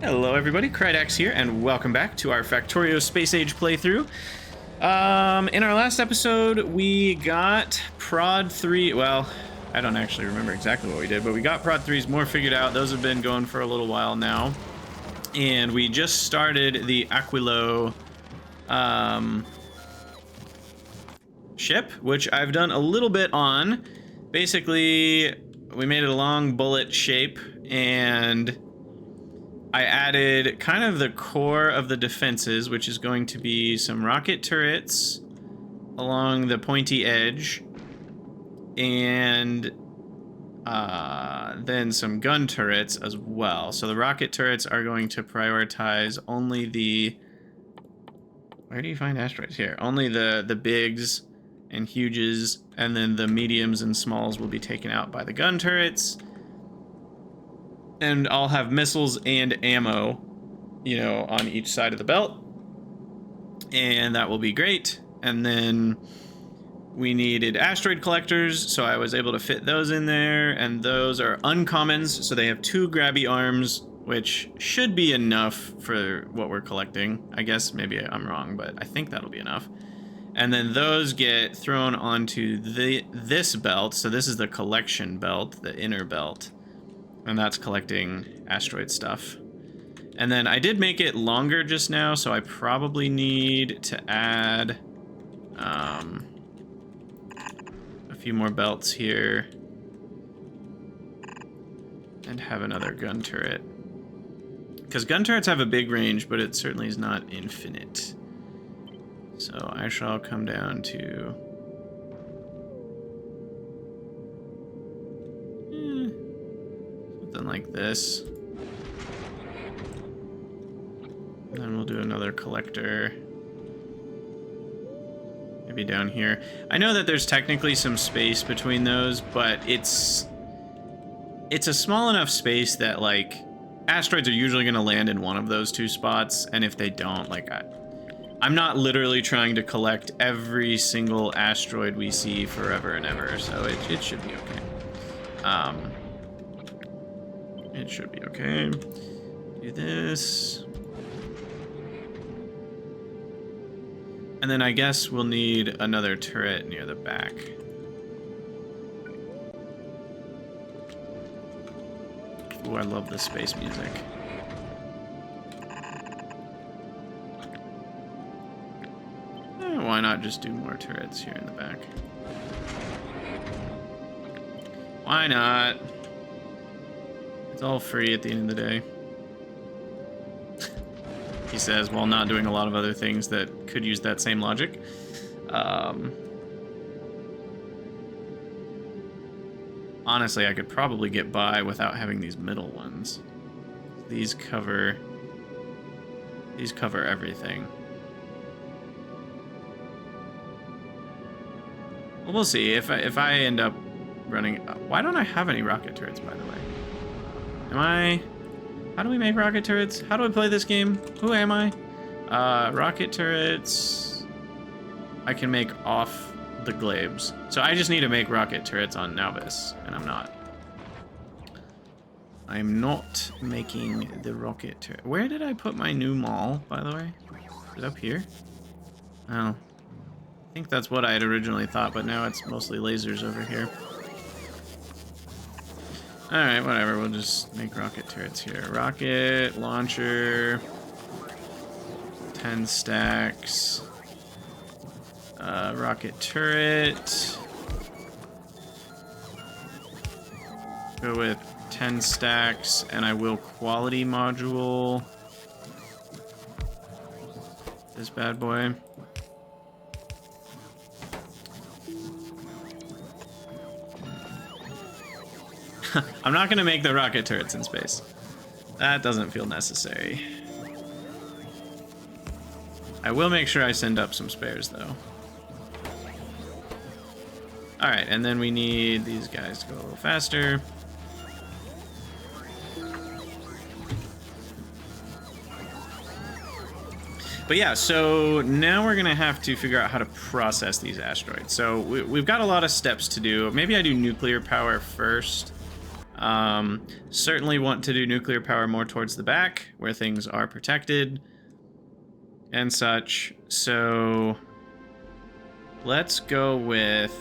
Hello everybody, Krydax here, and welcome back to our Factorio Space Age playthrough. In our last episode, we got Prod 3, well, I don't actually remember exactly what we did, but we got Prod 3s more figured out. Those have been going for a little while now. And we just started the Aquilo ship, which I've done a little bit on. Basically, we made it a long bullet shape, and I added kind of the core of the defenses, which is going to be some rocket turrets along the pointy edge, and then some gun turrets as well. So the rocket turrets are going to prioritize only the... Where do you find asteroids? Here. Only the bigs and huges, and then the mediums and smalls will be taken out by the gun turrets. And I'll have missiles and ammo, you know, on each side of the belt. And that will be great. And then we needed asteroid collectors, so I was able to fit those in there. And those are uncommons, so they have 2 grabby arms, which should be enough for what we're collecting. I guess maybe I'm wrong, but I think that'll be enough. And then those get thrown onto this belt. So this is the collection belt, the inner belt. And that's collecting asteroid stuff. And then I did make it longer just now, so I probably need to add a few more belts here. And have another gun turret. Because gun turrets have a big range, but it certainly is not infinite. So I shall come down to... something like this. And then we'll do another collector. Maybe down here. I know that there's technically some space between those, but it's a small enough space that, like, asteroids are usually going to land in one of those 2 spots, and if they don't, like, I'm not literally trying to collect every single asteroid we see forever and ever, so it should be okay. It should be okay. Do this. And then I guess we'll need another turret near the back. Oh, I love the space music. Why not just do more turrets here in the back? Why not? It's all free at the end of the day. He says, while not doing a lot of other things that could use that same logic. Honestly, I could probably get by without having these middle ones. These cover everything. Well, we'll see. If I end up running... Why don't I have any rocket turrets, by the way? How do we make rocket turrets? How do I play this game? Who am I? Rocket turrets... I can make off the glabes. So I just need to make rocket turrets on Nauvis, and I'm not. I'm not making the rocket turret. Where did I put my new mall, by the way? Is it up here? Oh. I think that's what I had originally thought, but now it's mostly lasers over here. Alright, whatever, we'll just make rocket turrets here. Rocket, launcher, 10 stacks, rocket turret, go with 10 stacks, and I will quality module this bad boy. I'm not going to make the rocket turrets in space. That doesn't feel necessary. I will make sure I send up some spares, though. Alright, and then we need these guys to go a little faster. But yeah, so now we're going to have to figure out how to process these asteroids. So we've got a lot of steps to do. Maybe I do nuclear power first. Certainly want to do nuclear power more towards the back, where things are protected and such. So let's go with...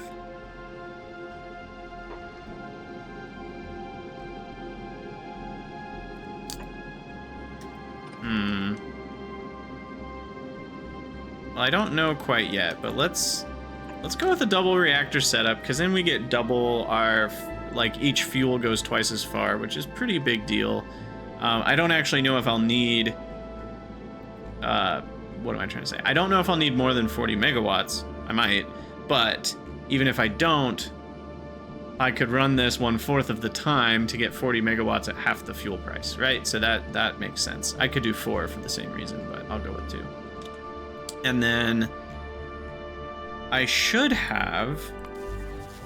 Well, I don't know quite yet, but let's go with a double reactor setup, because then we get double our... Like, each fuel goes twice as far, which is pretty big deal. I don't actually know if I'll need... what am I trying to say? I don't know if I'll need more than 40 megawatts. I might. But even if I don't, I could run this 1/4 of the time to get 40 megawatts at half the fuel price, right? So that makes sense. I could do 4 for the same reason, but I'll go with 2. And then I should have...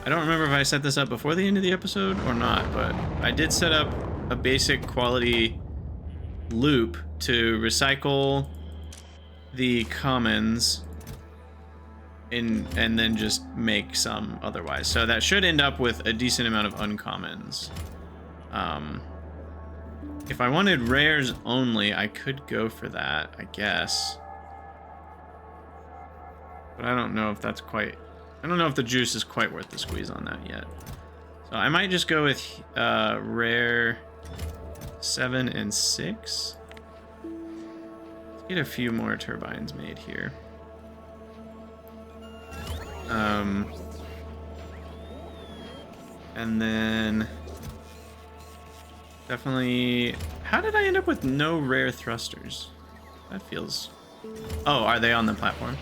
I don't remember if I set this up before the end of the episode or not, but I did set up a basic quality loop to recycle the commons and then just make some otherwise. So that should end up with a decent amount of uncommons. If I wanted rares only, I could go for that, I guess. But I don't know if that's quite... I don't know if the juice is quite worth the squeeze on that yet. So I might just go with rare 7 and 6. Let's get a few more turbines made here. And then definitely... How did I end up with no rare thrusters? That feels... Oh, are they on the platform?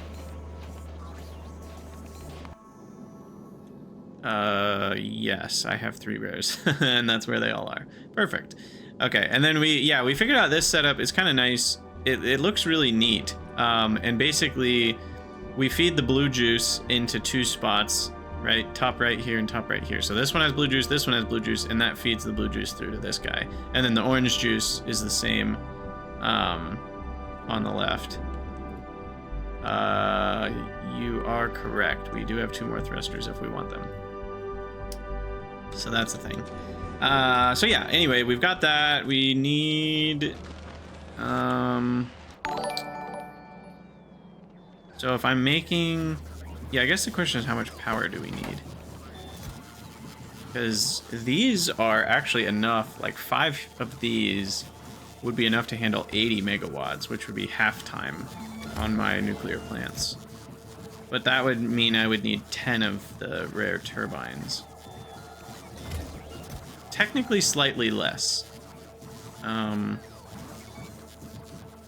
Yes, I have 3 rares, and that's where they all are. Perfect. Okay, and then we figured out this setup is kind of nice. It looks really neat. And basically, we feed the blue juice into 2 spots, right? Top right here and top right here. So this one has blue juice, this one has blue juice, and that feeds the blue juice through to this guy. And then the orange juice is the same on the left. You are correct. We do have 2 more thrusters if we want them. So that's the thing. So yeah, anyway, we've got that. We need... So if I'm making... Yeah, I guess the question is how much power do we need? Because these are actually enough. Like 5 of these would be enough to handle 80 megawatts, which would be half time on my nuclear plants. But that would mean I would need 10 of the rare turbines. Technically slightly less.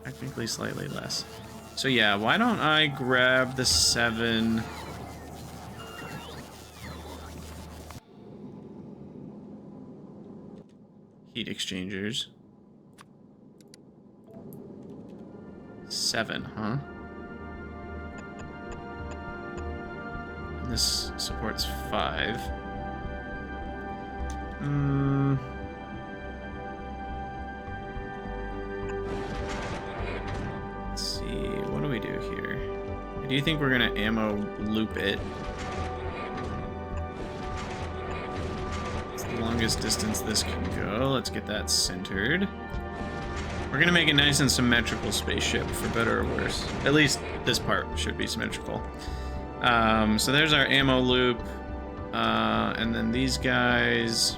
Technically slightly less. So yeah, why don't I grab the 7... heat exchangers. 7, huh? And this supports 5. Let's see, what do we do here? Do you think we're gonna ammo loop it? It's the longest distance this can go. Let's get that centered. We're gonna make a nice and symmetrical spaceship, for better or worse. At least this part should be symmetrical. So there's our ammo loop. And then these guys...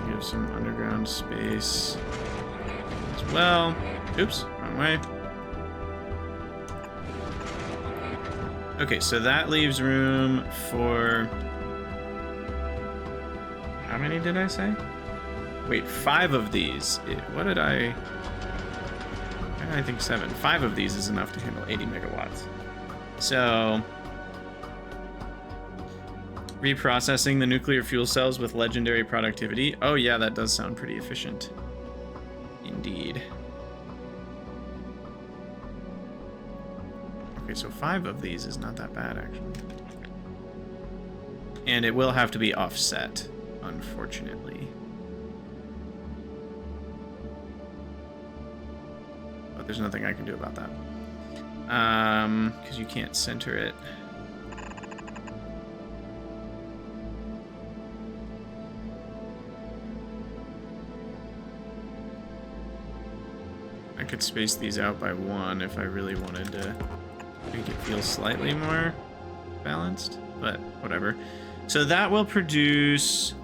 We have some underground space as well. Oops, wrong way. Okay, so that leaves room for... How many did I say? Wait, 5 of these. What did I... I think 7. 5 of these is enough to handle 80 megawatts. So... Reprocessing the nuclear fuel cells with legendary productivity. Oh yeah, that does sound pretty efficient. Indeed. Okay, so 5 of these is not that bad, actually. And it will have to be offset, unfortunately. But there's nothing I can do about that. Because you can't center it. could space these out by 1 if I really wanted to make it feel slightly more balanced, but whatever. So that will produce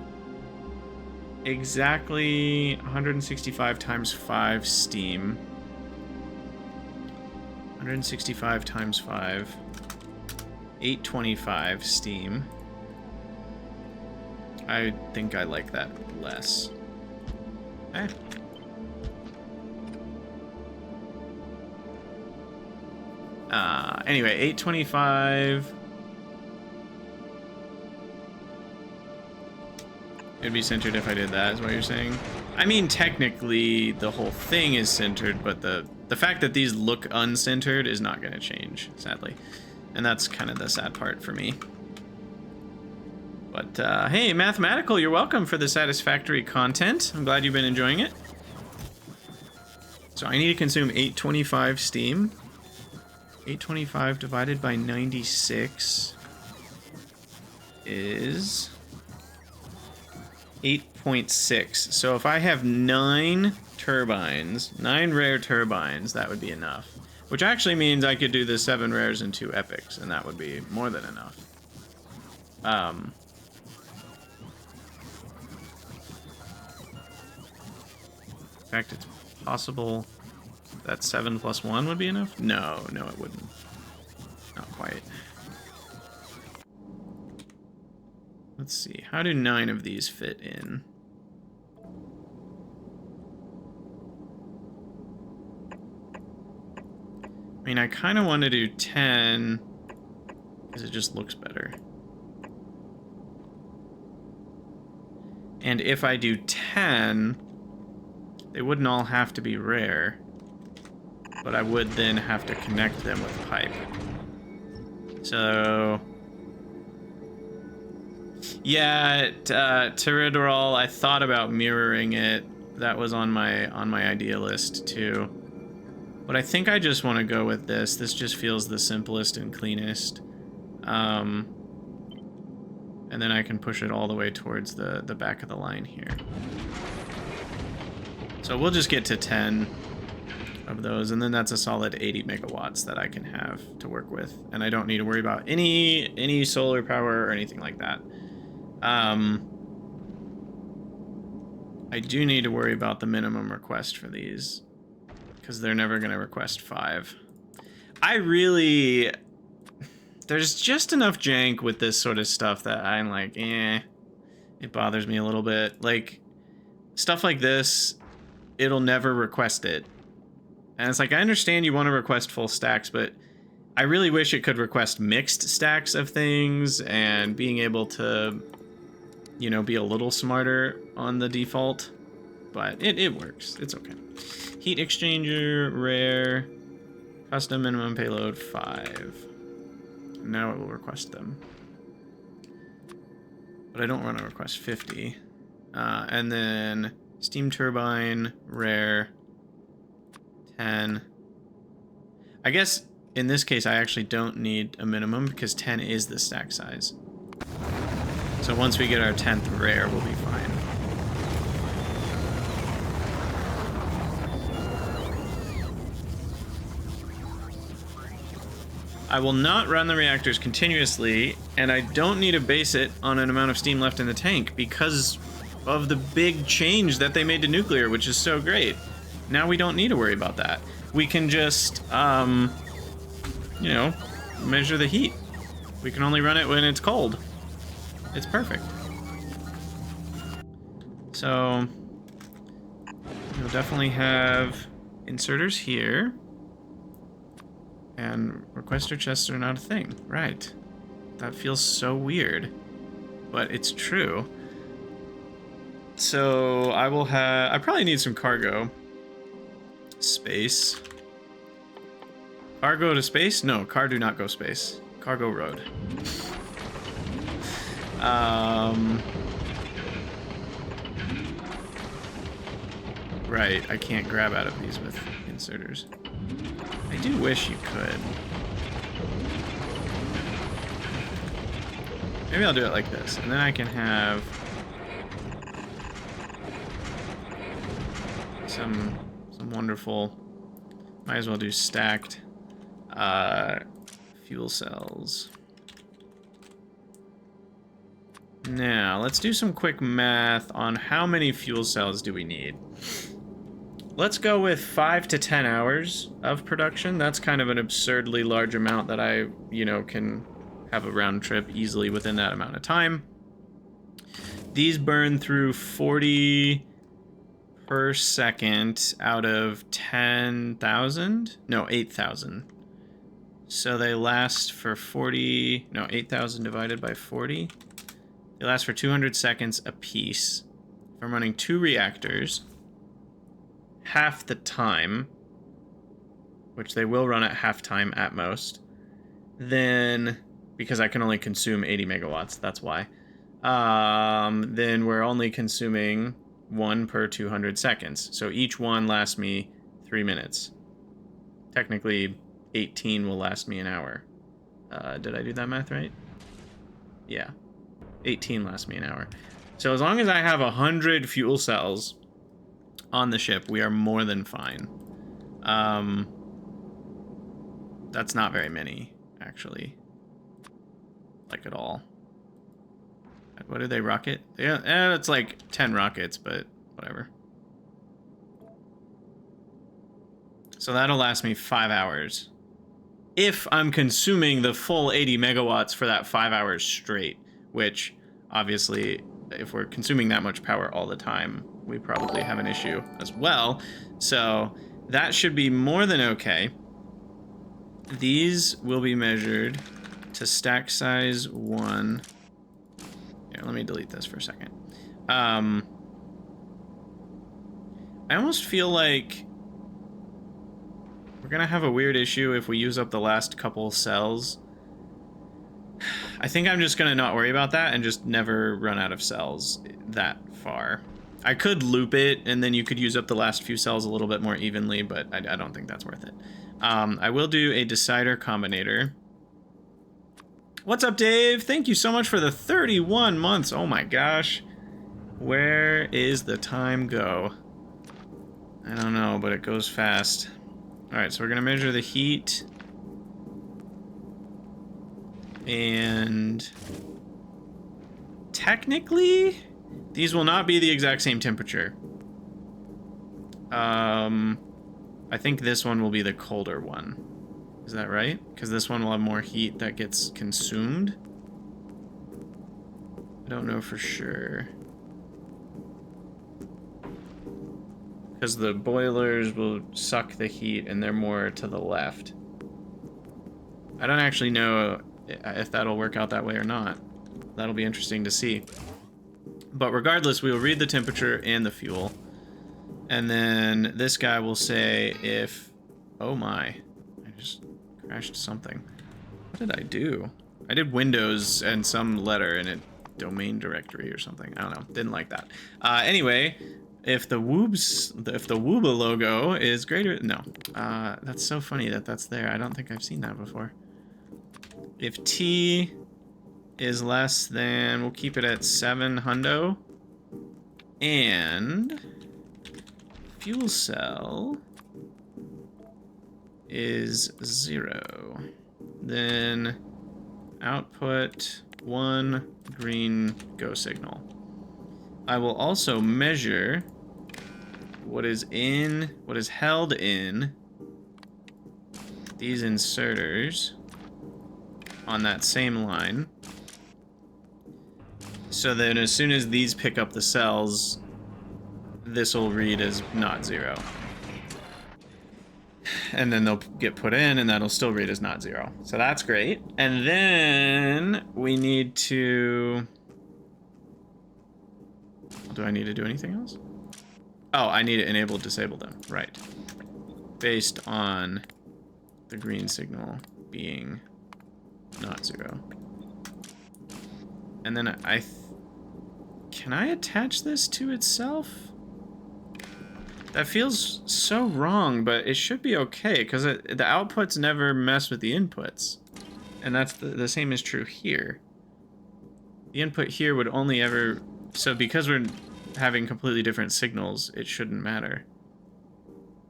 exactly 165 times 5 steam. 165 times 5. 825 steam. I think I like that less. Okay. Anyway, 825. It'd be centered if I did that, is what you're saying? I mean, technically, the whole thing is centered, but the fact that these look uncentered is not going to change, sadly. And that's kind of the sad part for me. But, hey, Mathematical, you're welcome for the Satisfactory content. I'm glad you've been enjoying it. So I need to consume 825 steam. 825 divided by 96 is 8.6. So if I have 9 turbines, 9 rare turbines, that would be enough. Which actually means I could do the 7 rares and 2 epics, and that would be more than enough. In fact, it's possible that 7 plus 1 would be enough? No, it wouldn't. Not quite. Let's see, how do 9 of these fit in? I mean, I kind of want to do 10 because it just looks better. And if I do 10, they wouldn't all have to be rare, but I would then have to connect them with pipe. So yeah, Pteridorol, I thought about mirroring it. That was on my idea list too. But I think I just want to go with this. This just feels the simplest and cleanest. And then I can push it all the way towards the back of the line here. So we'll just get to 10 of those, and then that's a solid 80 megawatts that I can have to work with. And I don't need to worry about any solar power or anything like that. I do need to worry about the minimum request for these, because they're never going to request 5. There's just enough jank with this sort of stuff that I'm like, it bothers me a little bit. Like, stuff like this, it'll never request it. And it's like, I understand you want to request full stacks, but I really wish it could request mixed stacks of things and being able to, you know, be a little smarter on the default. But it works. It's okay. Heat exchanger, rare, custom minimum payload 5. Now it will request them. But I don't want to request 50. And then steam turbine, rare, 10. I guess in this case I actually don't need a minimum because 10 is the stack size. So once we get our 10th rare, we'll be fine. I will not run the reactors continuously, and I don't need to base it on an amount of steam left in the tank because of the big change that they made to nuclear, which is so great. Now we don't need to worry about that. We can just, you know, measure the heat. We can only run it when it's cold. It's perfect. So, you'll definitely have inserters here. And requester chests are not a thing. Right. That feels so weird. But it's true. So I will have... I probably need some cargo. Space. Cargo to space? No, car do not go space. Cargo road. Right, I can't grab out of these with inserters. I do wish you could. Maybe I'll do it like this, and then I can have some wonderful Might as well do stacked fuel cells. Now, let's do some quick math on how many fuel cells do we need. Let's go with 5 to 10 hours of production. That's kind of an absurdly large amount that I, can have a round trip easily within that amount of time. These burn through 40 per second out of 10,000? No, 8,000. So they last for 8,000 divided by 40. They last for 200 seconds a piece. If I'm running 2 reactors, half the time, which they will run at half time at most, then, because I can only consume 80 megawatts, that's why, then we're only consuming 1 per 200 seconds. So each one lasts me 3 minutes. Technically, 18 will last me an hour. Did I do that math right? Yeah. 18 lasts me an hour. So as long as I have 100 fuel cells on the ship, we are more than fine. That's not very many, actually. Like, at all. What do they rocket? Yeah, it's like 10 rockets, but whatever. So that'll last me 5 hours. If I'm consuming the full 80 megawatts for that 5 hours straight, which, obviously, if we're consuming that much power all the time, we probably have an issue as well. So that should be more than okay. These will be measured to stack size 1. Here, let me delete this for a second. I almost feel like we're gonna have a weird issue if we use up the last couple cells. I think I'm just gonna not worry about that and just never run out of cells that far. I could loop it and then you could use up the last few cells a little bit more evenly, but I don't think that's worth it. I will do a decider combinator. What's up, Dave? Thank you so much for the 31 months. Oh my gosh. Where is the time go? I don't know, but it goes fast. All right, so we're gonna measure the heat. And technically, these will not be the exact same temperature. I think this one will be the colder one. Is that right? Because this one will have more heat that gets consumed. I don't know for sure. Because the boilers will suck the heat and they're more to the left. I don't actually know if that'll work out that way or not. That'll be interesting to see. But regardless, we will read the temperature and the fuel. And then this guy will say if... Oh my. I just crashed something. What did I do? I did Windows and some letter in a domain directory or something. I don't know. Didn't like that. Anyway, if the Wooba logo is greater... No. That's so funny that that's there. I don't think I've seen that before. If T is less than... We'll keep it at 7 hundo. And... fuel cell is 0. Then output 1 green go signal. I will also measure what is held in these inserters on that same line. So then as soon as these pick up the cells, this will read as not 0. And then they'll get put in and that'll still read as not 0. So that's great. And then we need to... Do I need to do anything else? Oh, I need to enable disable them. Right. Based on the green signal being not 0. And then can I attach this to itself? That feels so wrong, but it should be okay, because the outputs never mess with the inputs. And that's the same is true here. The input here would only ever... So because we're having completely different signals, it shouldn't matter.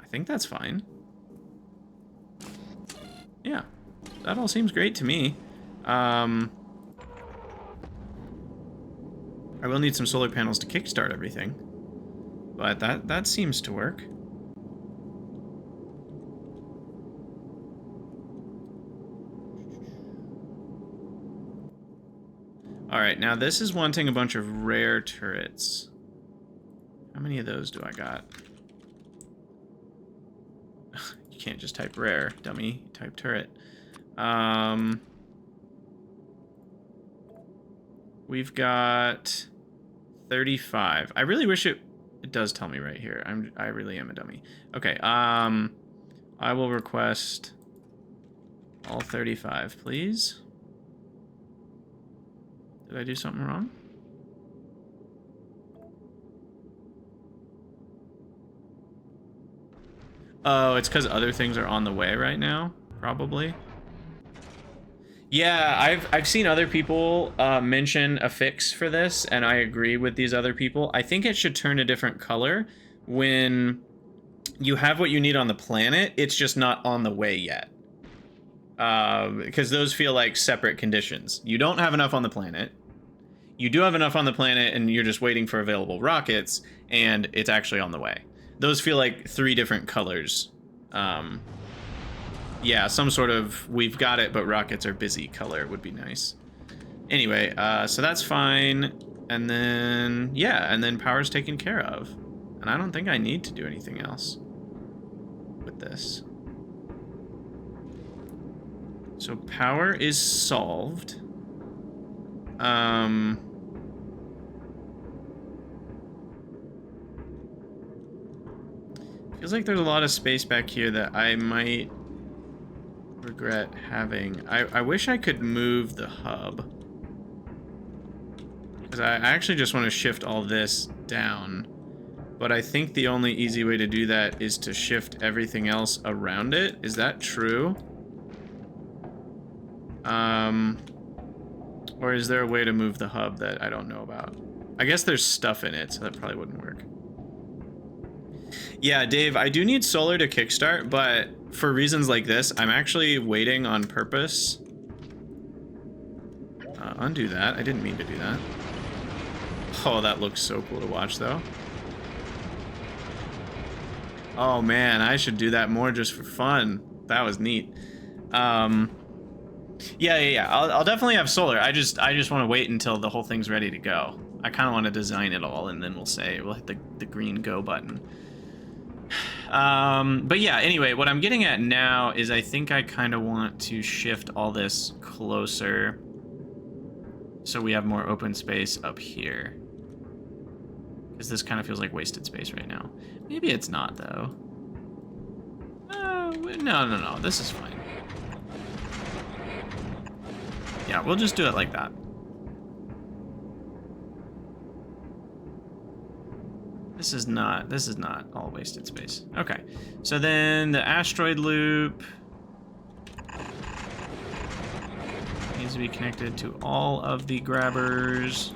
I think that's fine. Yeah, that all seems great to me. I will need some solar panels to kickstart everything, but that seems to work. All right, now this is wanting a bunch of rare turrets. How many of those do I got? You can't just type rare, dummy. Type turret. We've got 35. I really wish it does tell me right here. I really am a dummy. Okay, I will request all 35, please. Did I do something wrong? Oh, it's because other things are on the way right now, probably. Yeah, I've seen other people mention a fix for this, and I agree with these other people. I think it should turn a different color when you have what you need on the planet. It's just not on the way yet. Because those feel like separate conditions. You don't have enough on the planet. You do have enough on the planet, and you're just waiting for available rockets, and it's actually on the way. Those feel like 3 different colors. Yeah, some sort of we've got it, but rockets are busy color would be nice. Anyway, so that's fine. And then, yeah, and then power's taken care of. And I don't think I need to do anything else with this. So power is solved. Feels like there's a lot of space back here that I might regret having. I wish I could move the hub. Because I actually just want to shift all this down. But I think the only easy way to do that is to shift everything else around it. Is that true? Or is there a way to move the hub that I don't know about? I guess there's stuff in it, so that probably wouldn't work. Yeah, Dave, I do need solar to kickstart, but for reasons like this, I'm actually waiting on purpose. Undo that. I didn't mean to do that. Oh, that looks so cool to watch, though. Oh, man, I should do that more just for fun. That was neat. Yeah. I'll definitely have solar. I just want to wait until the whole thing's ready to go. I kind of want to design it all, and then we'll hit the green go button. But yeah, anyway, what I'm getting at now is I think I kind of want to shift all this closer so we have more open space up here. Because this kind of feels like wasted space right now. Maybe it's not, though. No. This is fine. Yeah, we'll just do it like that. This is not all wasted space. Okay, so then the asteroid loop needs to be connected to all of the grabbers.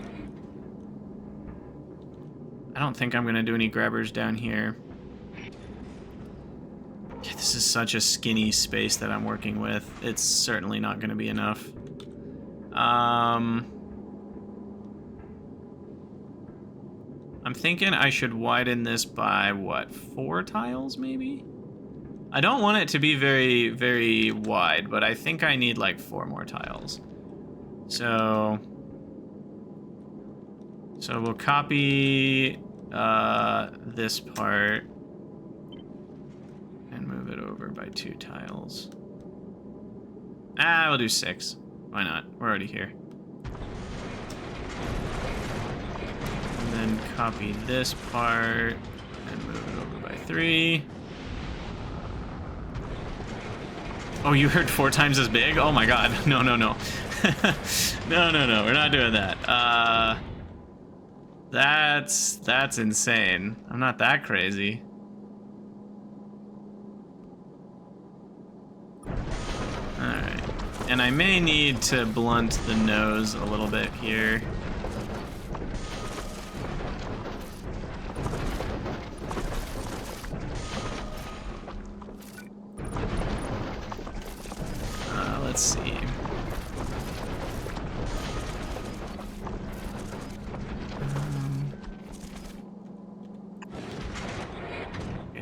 I don't think I'm gonna do any grabbers down here. Yeah, this is such a skinny space that I'm working with. It's certainly not gonna be enough. I'm thinking I should widen this by, what, 4 tiles, maybe? I don't want it to be very, very wide, but I think I need, like, 4 more tiles. So we'll copy this part and move it over by 2 tiles. We'll do 6. Why not? We're already here. And then copy this part and move it over by 3. Oh, you heard 4 times as big? Oh my god. No. No. We're not doing that. That's insane. I'm not that crazy. Alright. And I may need to blunt the nose a little bit here.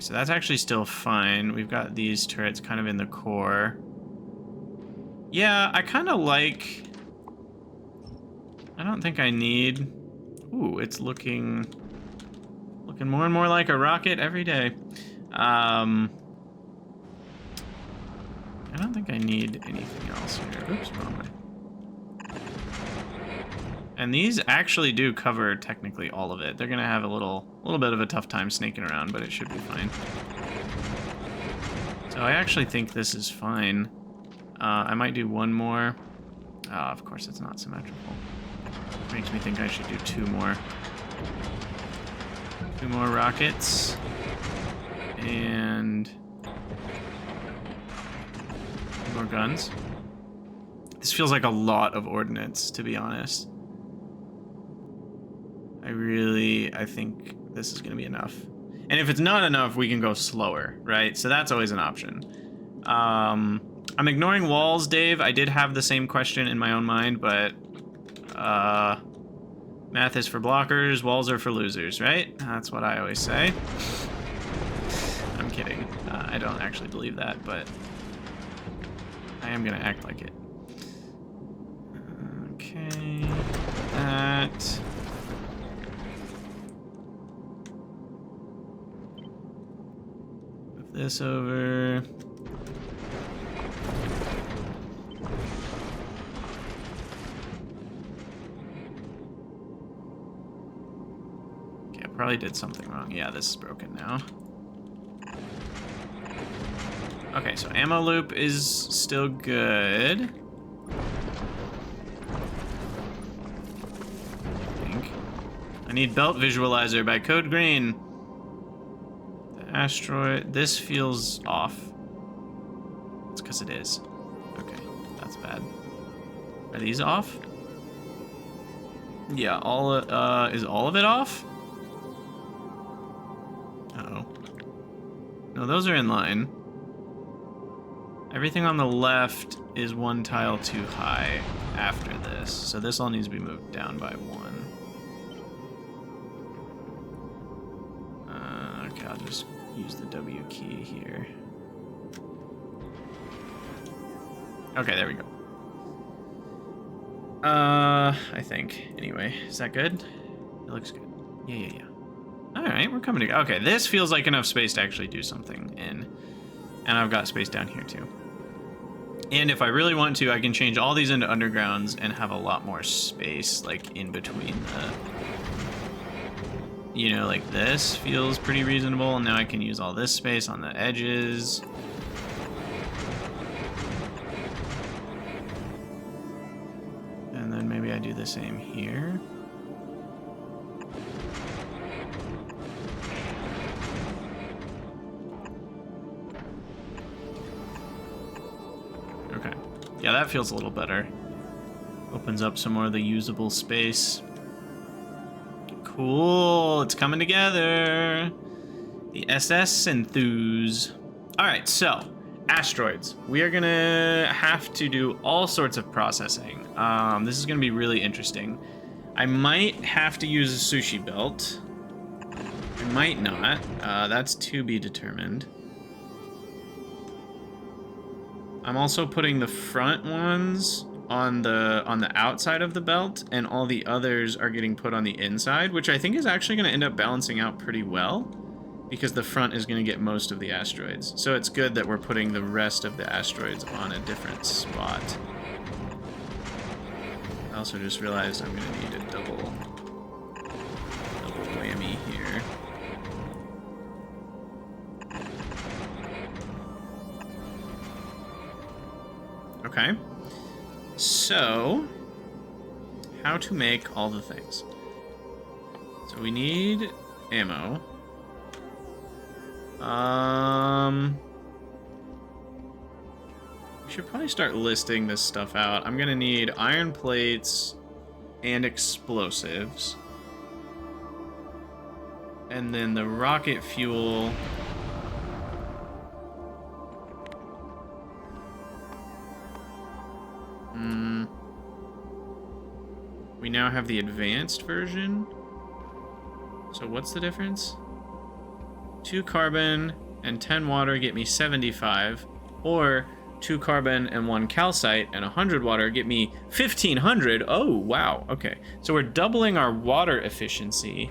so that's actually still fine. We've got these turrets kind of in the core. Yeah, I kind of like... I don't think I need... Ooh, it's looking more and more like a rocket every day. I don't think I need anything else here. Oops, wrong way. And these actually do cover technically all of it. They're gonna have a little bit of a tough time snaking around, but it should be fine. So I actually think this is fine. I might do one more. Oh, of course it's not symmetrical. Makes me think I should do two more. Two more rockets. And more guns. This feels like a lot of ordnance, to be honest. I think this is going to be enough. And if it's not enough, we can go slower, right? So that's always an option. I'm ignoring walls, Dave. I did have the same question in my own mind, but math is for blockers, walls are for losers, right? That's what I always say. I'm kidding. I don't actually believe that, but I am going to act like it. Okay, that... this over. Okay, I probably did something wrong. Yeah, this is broken now. Okay, so ammo loop is still good. I think. I need belt visualizer by Code Green. Asteroid. This feels off. It's because it is. Okay, that's bad. Are these off? Yeah, is all of it off? Uh-oh. No, those are in line. Everything on the left is one tile too high after this, so this all needs to be moved down by one. Okay, I'll just use the W key here. Okay, there we go. I think. Anyway, is that good? It looks good. Yeah. Alright, we're coming together. Okay, this feels like enough space to actually do something in. And I've got space down here too. And if I really want to, I can change all these into undergrounds and have a lot more space, like, in between the... You know, like this feels pretty reasonable, and now I can use all this space on the edges. And then maybe I do the same here. Okay. Yeah, that feels a little better. Opens up some more of the usable space. Cool, it's coming together. The SS enthuse. All right, so asteroids. We are gonna have to do all sorts of processing. This is gonna be really interesting. I might have to use a sushi belt. I might not. That's to be determined. I'm also putting the front ones on the outside of the belt, and all the others are getting put on the inside, which I think is actually going to end up balancing out pretty well, because the front is going to get most of the asteroids. So it's good that we're putting the rest of the asteroids on a different spot. I also just realized I'm going to need a double whammy here. Okay. So, how to make all the things. So we need ammo. We should probably start listing this stuff out. I'm gonna need iron plates and explosives. And then the rocket fuel. We now have the advanced version. So what's the difference? 2 carbon and 10 water get me 75, or 2 carbon and 1 calcite and 100 water get me 1500. Oh, wow. Okay. So we're doubling our water efficiency,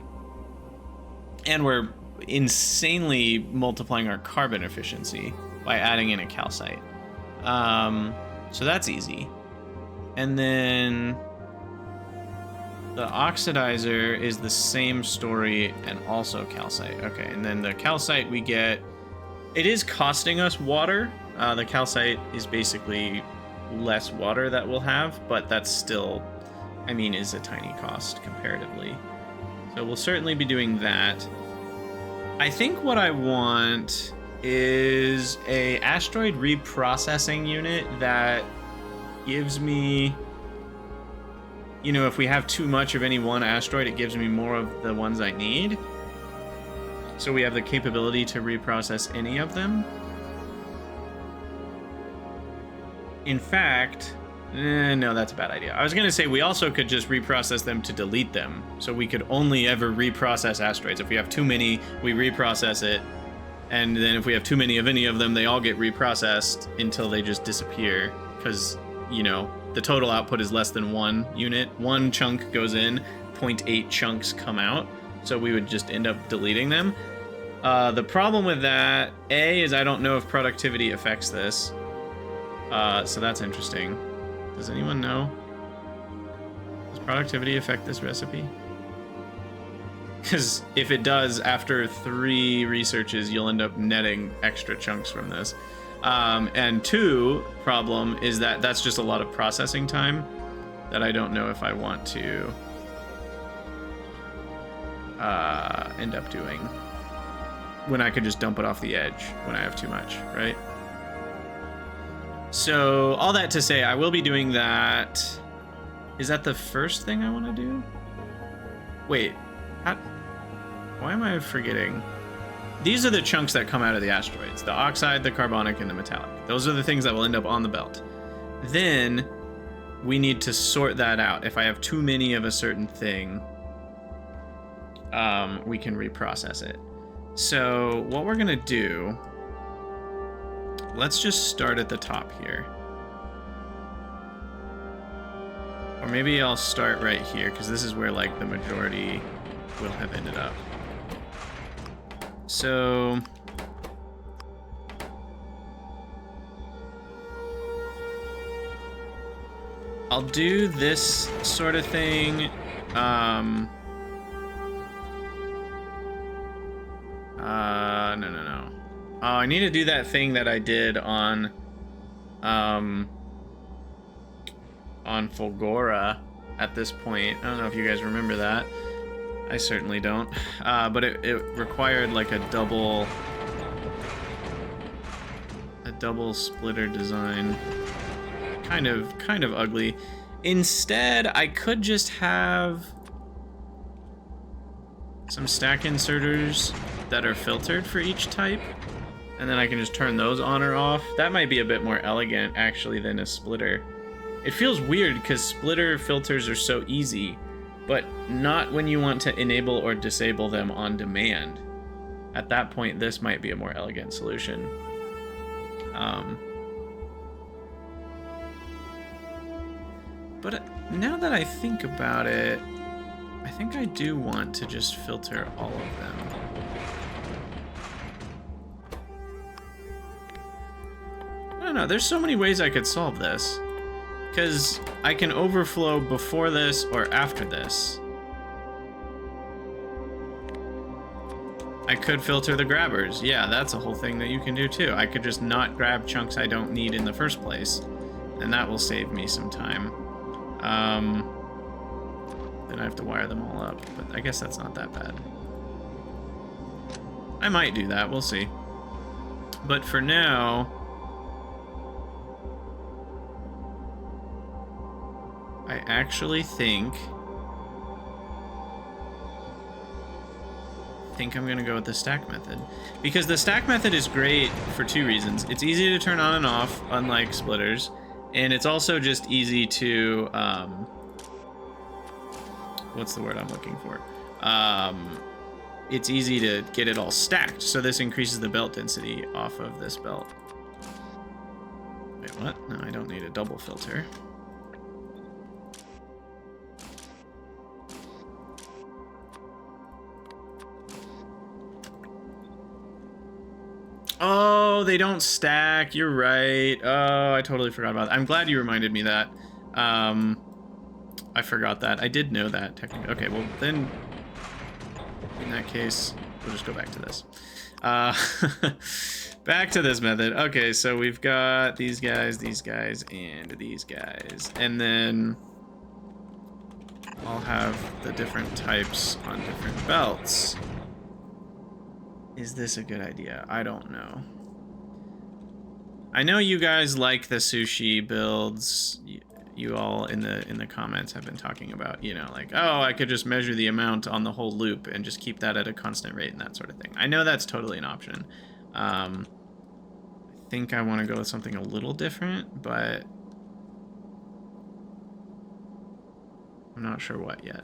and we're insanely multiplying our carbon efficiency by adding in a calcite. So that's easy. And then the oxidizer is the same story and also calcite. Okay, and then the calcite we get, it is costing us water. The calcite is basically less water that we'll have, but that's still, I mean, is a tiny cost comparatively. So we'll certainly be doing that. I think what I want is a asteroid reprocessing unit that gives me, you know, if we have too much of any one asteroid, it gives me more of the ones I need. So we have the capability to reprocess any of them. In fact, no, that's a bad idea. I was going to say we also could just reprocess them to delete them. So we could only ever reprocess asteroids. If we have too many, we reprocess it. And then if we have too many of any of them, they all get reprocessed until they just disappear. Because, you know, the total output is less than 1 unit. 1 chunk goes in, 0.8 chunks come out. So we would just end up deleting them. The problem with that, A, is I don't know if productivity affects this. So that's interesting. Does anyone know? Does productivity affect this recipe? Because if it does, after 3 researches, you'll end up netting extra chunks from this. And 2, problem is that that's just a lot of processing time that I don't know if I want to end up doing when I could just dump it off the edge when I have too much, right? So all that to say, I will be doing that. Is that the first thing I want to do? Wait, why am I forgetting? These are the chunks that come out of the asteroids. The oxide, the carbonic, and the metallic. Those are the things that will end up on the belt. Then we need to sort that out. If I have too many of a certain thing, we can reprocess it. So what we're gonna do, let's just start at the top here. Or maybe I'll start right here, because this is where like the majority will have ended up. So I'll do this sort of thing. No. Oh, I need to do that thing that I did on Fulgora at this point. I don't know if you guys remember that. I certainly don't. But it required like a double splitter design. Kind of ugly. Instead, I could just have some stack inserters that are filtered for each type, and then I can just turn those on or off. That might be a bit more elegant actually than a splitter. It feels weird because splitter filters are so easy, but not when you want to enable or disable them on demand. At that point, this might be a more elegant solution. But now that I think about it, I think I do want to just filter all of them. I don't know, there's so many ways I could solve this. Because I can overflow before this or after this. I could filter the grabbers. Yeah, that's a whole thing that you can do too. I could just not grab chunks I don't need in the first place, and that will save me some time. Then I have to wire them all up, but I guess that's not that bad. I might do that, we'll see. But for now, I actually think I'm gonna go with the stack method, because the stack method is great for 2 reasons. It's easy to turn on and off, unlike splitters, and it's also just easy to what's the word I'm looking for? it's easy to get it all stacked. So this increases the belt density off of this belt. Wait, what? No, I don't need a double filter. Oh, they don't stack. You're right. Oh, I totally forgot about that. I'm glad you reminded me that. I forgot that. I did know that technically. Okay, well then, in that case, we'll just go back to this. Back to this method. Okay, so we've got these guys, and these guys. And then I'll have the different types on different belts. Is this a good idea? I don't know. I know you guys like the sushi builds. You all in the comments have been talking about, you know, like, oh, I could just measure the amount on the whole loop and just keep that at a constant rate and that sort of thing. I know that's totally an option. I think I want to go with something a little different, but I'm not sure what yet.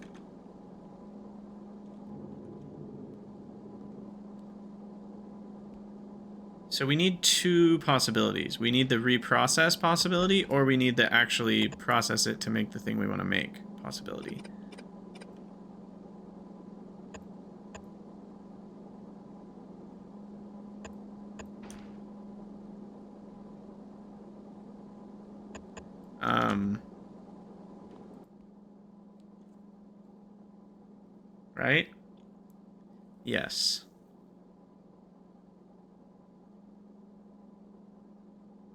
So we need two possibilities. We need the reprocess possibility, or we need to actually process it to make the thing we want to make possibility. Right? Yes.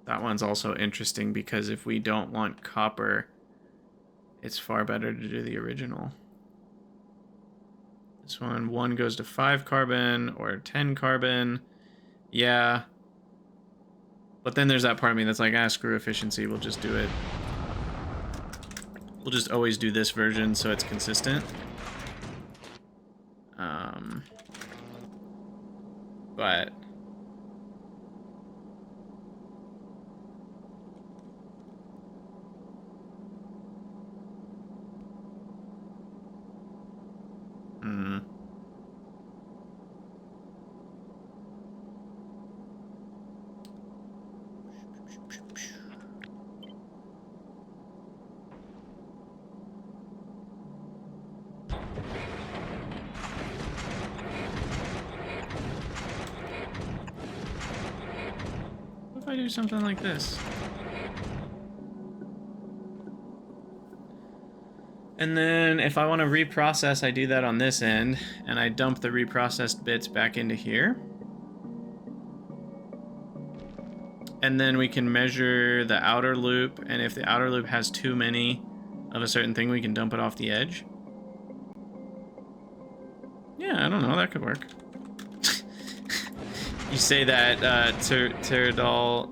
That one's also interesting because if we don't want copper, it's far better to do the original. This one goes to 5 carbon or 10 carbon. Yeah. But then there's that part of me that's like, ah, screw efficiency, we'll just do it. We'll just always do this version so it's consistent. But if I do something like this? And then if I want to reprocess, I do that on this end, and I dump the reprocessed bits back into here. And then we can measure the outer loop, and if the outer loop has too many of a certain thing, we can dump it off the edge. Yeah, I don't know, that could work. You say that, Teradol,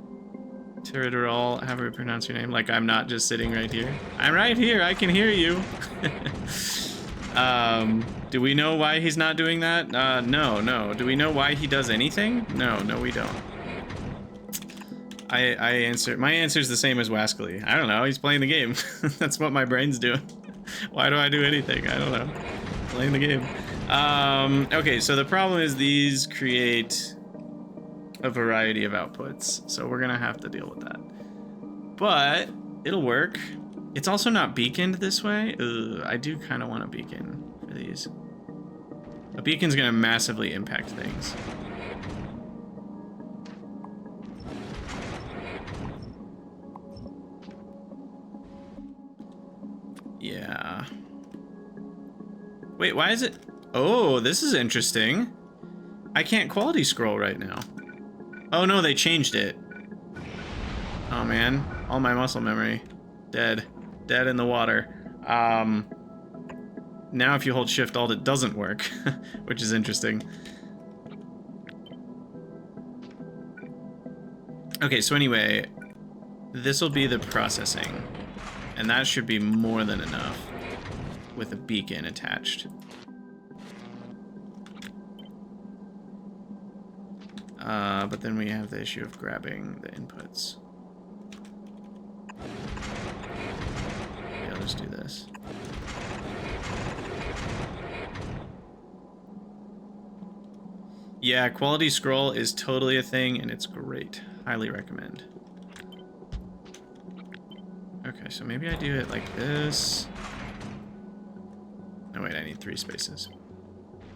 however you pronounce your name, like I'm not just sitting right here. I'm right here, I can hear you. Do we know why he's not doing that? No. Do we know why he does anything? No, we don't. My answer's the same as Wascally. I don't know, he's playing the game. That's what my brain's doing. Why do I do anything? I don't know. Playing the game. Okay, so the problem is these create a variety of outputs, so we're gonna have to deal with that. But it'll work. It's also not beaconed this way. Ugh, I do kind of want a beacon for these. A beacon's gonna massively impact things. Yeah. Wait, why is it? Oh, this is interesting. I can't quality scroll right now. Oh no, they changed it. Oh man, all my muscle memory. Dead in the water. Now if you hold shift alt it doesn't work, which is interesting. Okay, so anyway, this will be the processing, and that should be more than enough with a beacon attached. But then we have the issue of grabbing the inputs. Yeah, I'll just do this. Yeah, quality scroll is totally a thing, and it's great. Highly recommend. Okay, so maybe I do it like this. No, wait, I need 3 spaces.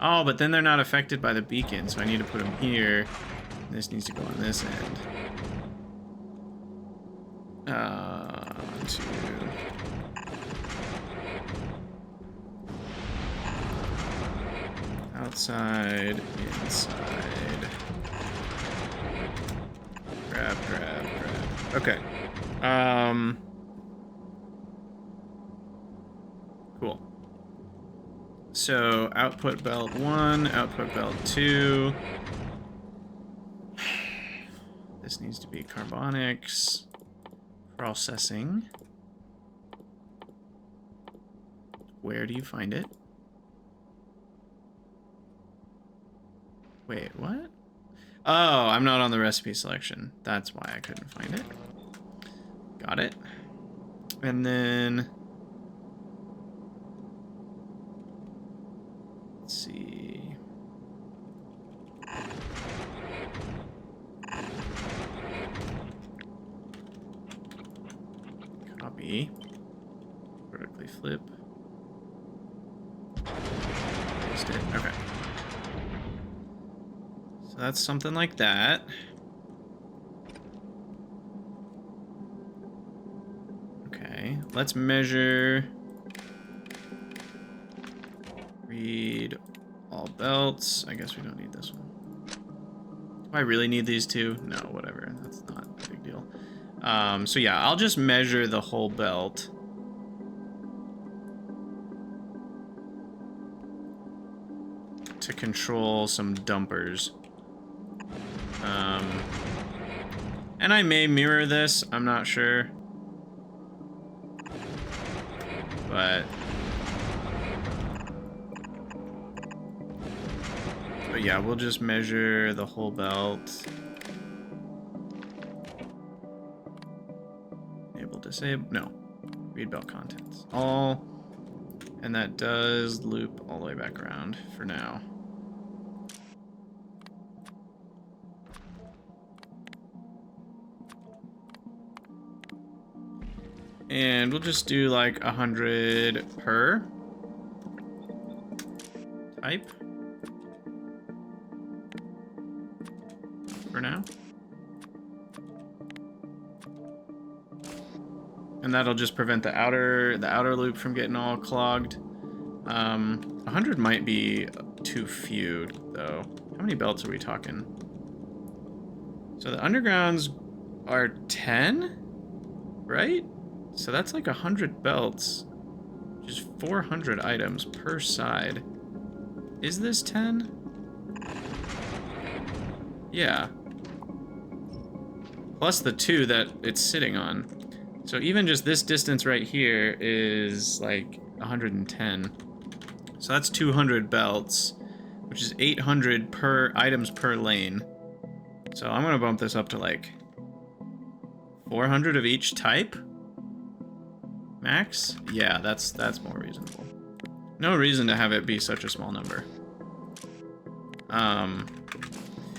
Oh, but then they're not affected by the beacon, so I need to put them here. This needs to go on this end. 2. Outside, inside. Grab, grab, grab. Okay. Cool. So, output belt 1, output belt 2. This needs to be carbonics. Processing. Where do you find it? Wait, what? Oh, I'm not on the recipe selection. That's why I couldn't find it. Got it. And then... let's see... copy. Vertically flip. Paste it. Okay. So that's something like that. Okay, let's measure. Read all belts. I guess we don't need this one. Do I really need these 2? No, whatever. That's not a big deal. So yeah, I'll just measure the whole belt. To control some dumpers. And I may mirror this, I'm not sure. But yeah, we'll just measure the whole belt. Enable, disable, no. Read belt contents. All. And that does loop all the way back around for now. And we'll just do like 100 per type for now. And that'll just prevent the outer loop from getting all clogged. 100 might be too few though. How many belts are we talking? So the undergrounds are 10, right? So that's like 100 belts, which is 400 items per side. Is this 10? Yeah. Plus the 2 that it's sitting on. So even just this distance right here is like 110. So that's 200 belts, which is 800 per items per lane. So I'm gonna bump this up to like 400 of each type. Max? Yeah, that's more reasonable. No reason to have it be such a small number.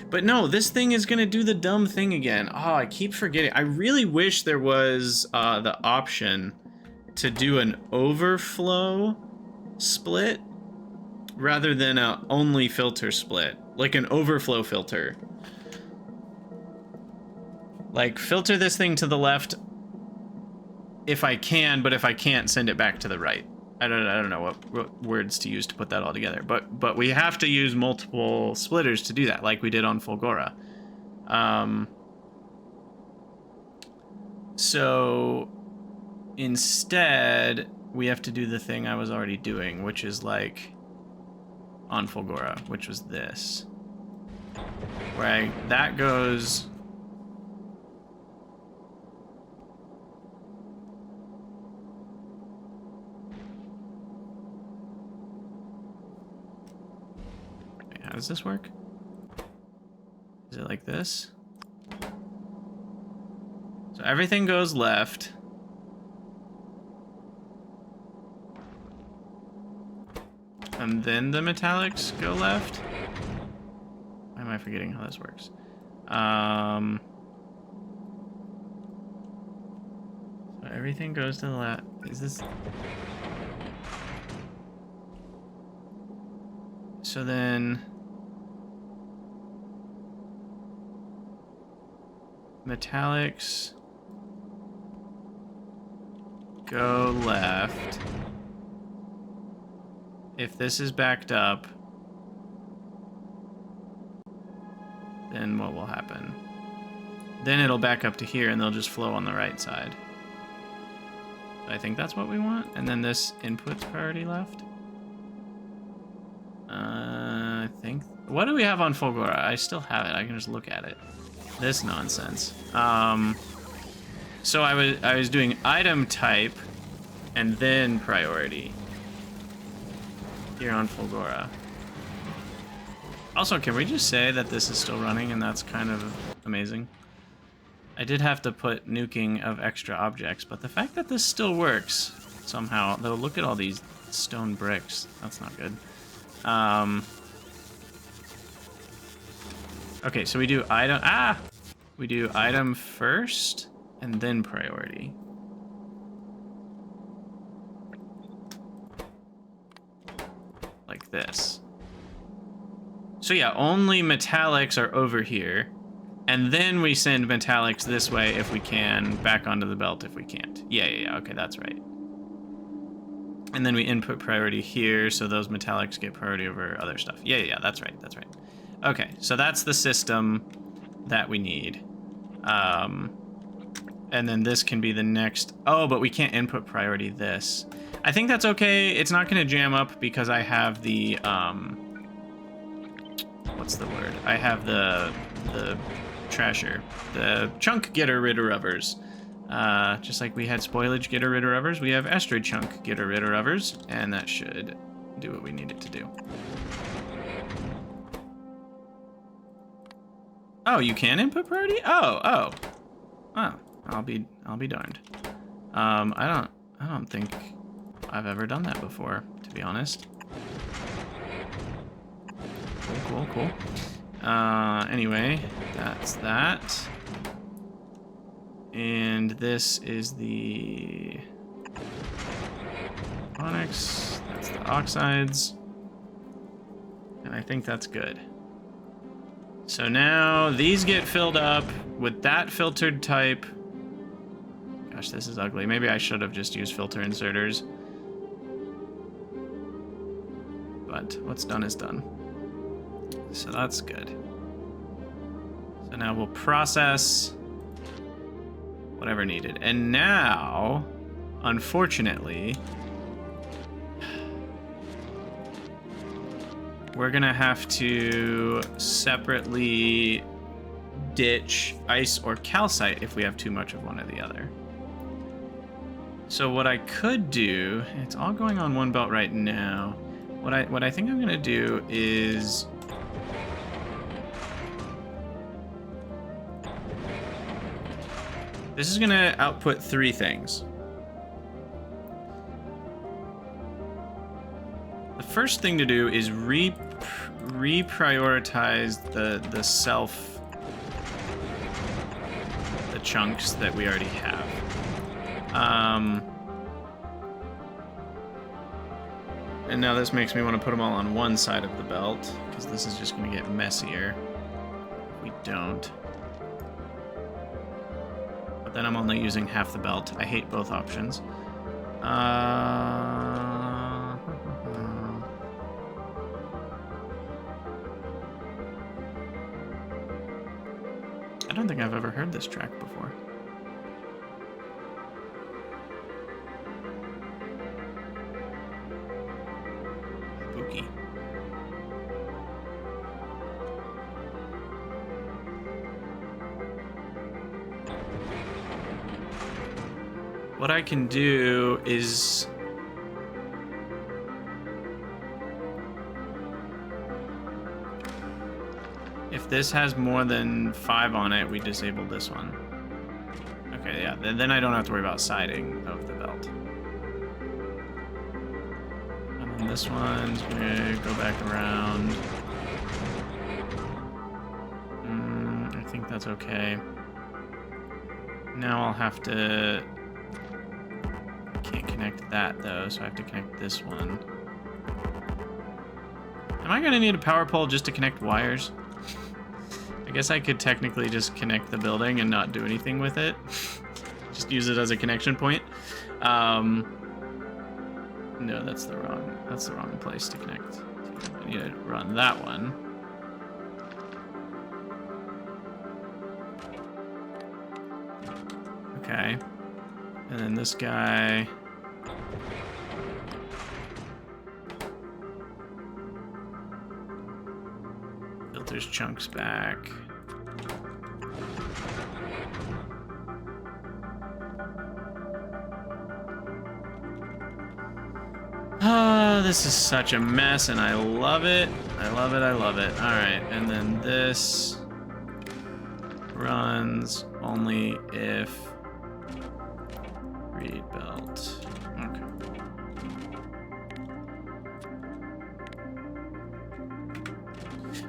But no, this thing is gonna do the dumb thing again. Oh, I keep forgetting. I really wish there was the option to do an overflow split rather than a only filter split. Like an overflow filter. Like, filter this thing to the left if I can, but if I can't, send it back to the right. I don't know what words to use to put that all together, but we have to use multiple splitters to do that, like we did on Fulgora. So instead, we have to do the thing I was already doing, which is like on Fulgora, which was this, where that goes. How does this work? Is it like this? So everything goes left. And then the metallics go left? Why am am I forgetting how this works? So everything goes to the left. Is this... So then... Metallics... Go left. If this is backed up, then what will happen? Then it'll back up to here and they'll just flow on the right side. So I think that's what we want. And then this input's priority left. I think... What do we have on Fulgora? I still have it. I can just look at it. This nonsense. So I was doing item type and then priority here on Fulgora. Also, can we just say that this is still running and that's kind of amazing? I did have to put nuking of extra objects, but the fact that this still works somehow, though, look at all these stone bricks. That's not good. Okay, so we do item... We do item first and then priority. Like this. So yeah, only metallics are over here. And then we send metallics this way if we can, back onto the belt if we can't. Yeah, okay, that's right. And then we input priority here, so those metallics get priority over other stuff. Yeah, that's right. Okay, so that's the system that we need. And then this can be the next... Oh, but we can't input priority this. I think that's okay. It's not going to jam up because I have the... What's the word? I have the trasher. The chunk getter rid-of-rubbers. Just like we had spoilage getter rid-of-rubbers, we have asteroid chunk getter rid-of-rubbers, and that should do what we need it to do. Oh, you can input priority? Oh, I'll be darned. I don't think I've ever done that before, to be honest. Cool. Anyway, that's that. And this is the onyx. That's the oxides. And I think that's good. So now these get filled up with that filtered type. Gosh, this is ugly. Maybe I should have just used filter inserters. But what's done is done. So that's good. So now we'll process whatever needed. And now, unfortunately, we're gonna have to separately ditch ice or calcite if we have too much of one or the other. So what I could do, it's all going on one belt right now. What I think I'm gonna do is this is gonna output 3 things. The first thing to do is reprioritize the chunks that we already have. And now this makes me want to put them all on one side of the belt, because this is just going to get messier if we don't. But then I'm only using half the belt. I hate both options. I don't think I've ever heard this track before. Spooky. What I can do is if this has more than 5 on it, we disable this one. Okay, yeah, then I don't have to worry about siding of the belt. And then this one's gonna go back around. think that's okay. Now I'll have to... Can't connect that, though, so I have to connect this one. Am I gonna need a power pole just to connect wires? I guess I could technically just connect the building and not do anything with it. Just use it as a connection point. No, that's the wrong place to connect. I need to run that one. Okay. And then this guy. Filters chunks back. Oh, this is such a mess, and I love it. I love it, I love it. All right, and then this runs only if read belt. Okay.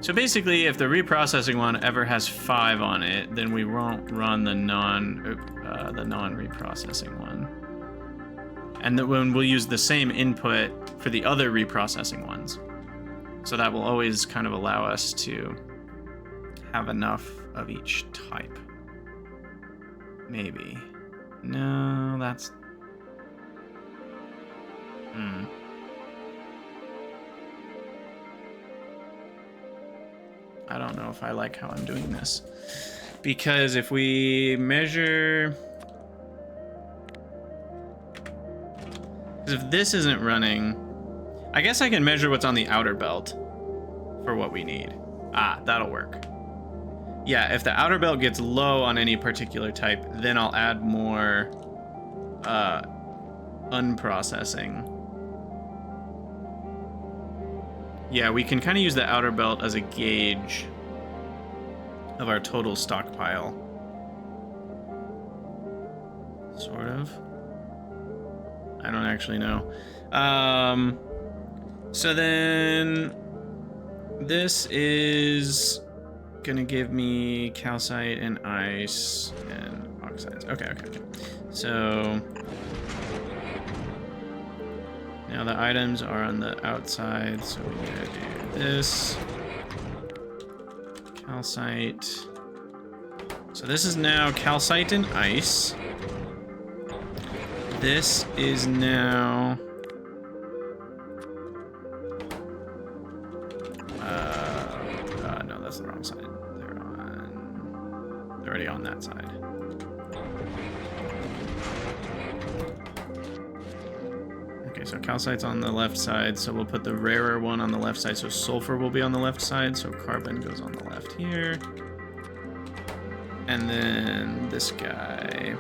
So basically, if the reprocessing one ever has 5 on it, then we won't run the non-reprocessing one. And then we'll use the same input for the other reprocessing ones. So that will always kind of allow us to have enough of each type. Maybe. No, that's... I don't know if I like how I'm doing this. Because if we measure... If this isn't running, I guess I can measure what's on the outer belt for what we need. Ah, that'll work. Yeah, if the outer belt gets low on any particular type, then I'll add more unprocessing. Yeah, we can kind of use the outer belt as a gauge of our total stockpile. Sort of. I don't actually know. So then this is gonna give me calcite and ice and oxides. Okay. So now the items are on the outside, so we need to do this. Calcite. So this is now calcite and ice. This is now... no, that's the wrong side. They're already on that side. Okay, so calcite's on the left side, so we'll put the rarer one on the left side, so sulfur will be on the left side, so carbon goes on the left here. And then this guy...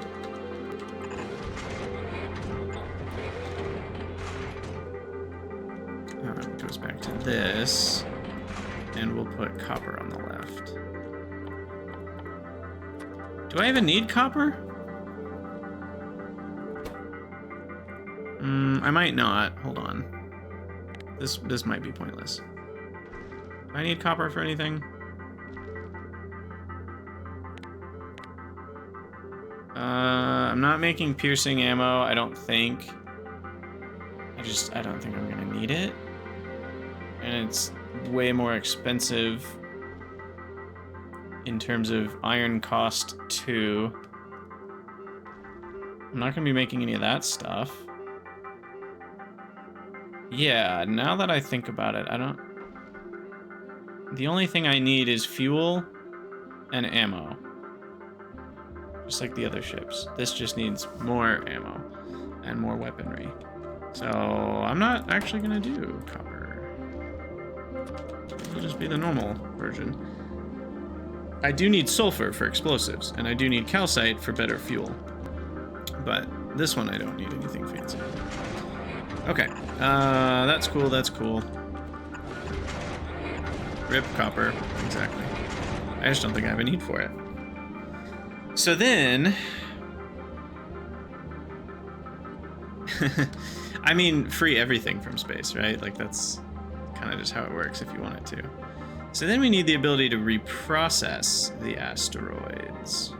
goes back to this, and we'll put copper on the left. Do I even need copper? I might not. Hold on. This might be pointless. Do I need copper for anything? I'm not making piercing ammo, I don't think. I don't think I'm gonna need it. And it's way more expensive in terms of iron cost too. I'm not gonna be making any of that stuff. Yeah, now that I think about it, the only thing I need is fuel and ammo. Just like the other ships. This just needs more ammo and more weaponry. So I'm not actually gonna do copper. It'll just be the normal version. I do need sulfur for explosives, and I do need calcite for better fuel. But this one I don't need anything fancy. Okay, that's cool, that's cool. Rip copper, exactly. I just don't think I have a need for it. So then... I mean, free everything from space, right? Like, that's kind of just how it works if you want it to. So then we need the ability to reprocess the asteroids.